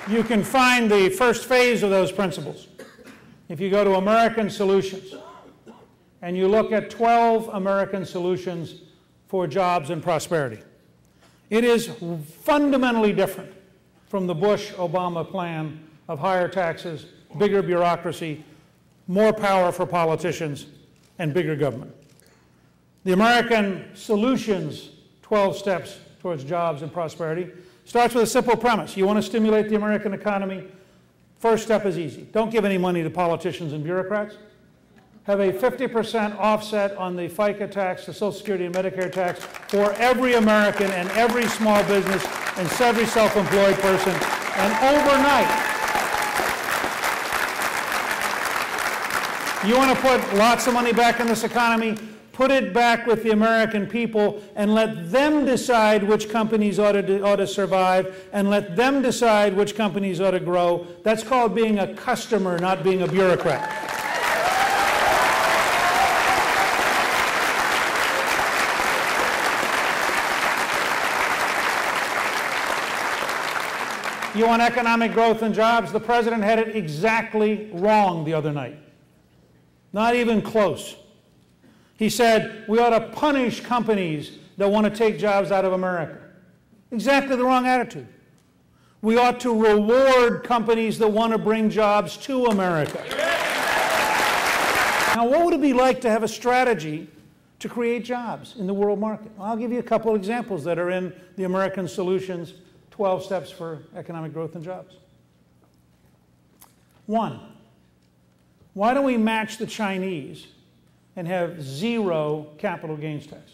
You can find the first phase of those principles. If you go to American Solutions, and you look at 12 American solutions for jobs and prosperity, it is fundamentally different from the Bush-Obama plan of higher taxes, bigger bureaucracy, more power for politicians, and bigger government. The American Solutions 12 steps towards jobs and prosperity starts with a simple premise. You want to stimulate the American economy? First step is easy. Don't give any money to politicians and bureaucrats. Have a 50% offset on the FICA tax, the Social Security and Medicare tax for every American and every small business and every self-employed person. And overnight, you want to put lots of money back in this economy? Put it back with the American people and let them decide which companies ought to survive and let them decide which companies ought to grow. That's called being a customer, not being a bureaucrat. You want economic growth and jobs? The president had it exactly wrong the other night. Not even close. He said we ought to punish companies that want to take jobs out of America. Exactly the wrong attitude. We ought to reward companies that want to bring jobs to America. Now, what would it be like to have a strategy to create jobs in the world market? Well, I'll give you a couple of examples that are in the American Solutions 12 Steps for Economic Growth and Jobs. One, why don't we match the Chinese and have zero capital gains tax?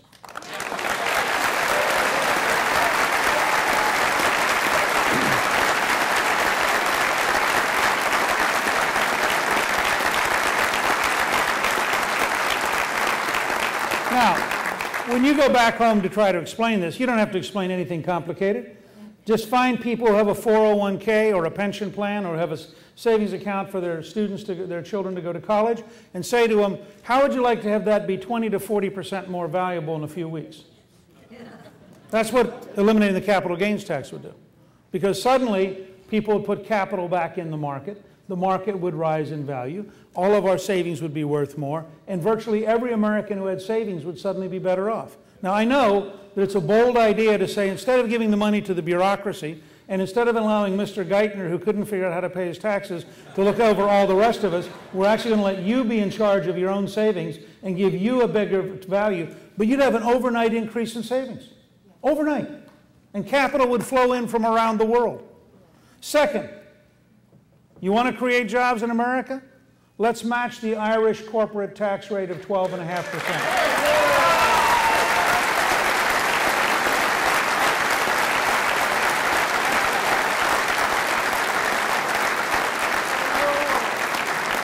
Now, when you go back home to try to explain this, you don't have to explain anything complicated. Just find people who have a 401k or a pension plan or have a savings account for their students, their children to go to college, and say to them, how would you like to have that be 20 to 40% more valuable in a few weeks? That's what eliminating the capital gains tax would do. Because suddenly, people would put capital back in the market would rise in value, all of our savings would be worth more, and virtually every American who had savings would suddenly be better off. Now, I know that it's a bold idea to say, instead of giving the money to the bureaucracy, and instead of allowing Mr. Geithner, who couldn't figure out how to pay his taxes, to look over all the rest of us, we're actually going to let you be in charge of your own savings and give you a bigger value. But you'd have an overnight increase in savings. Overnight. And capital would flow in from around the world. Second, you want to create jobs in America? Let's match the Irish corporate tax rate of 12.5%.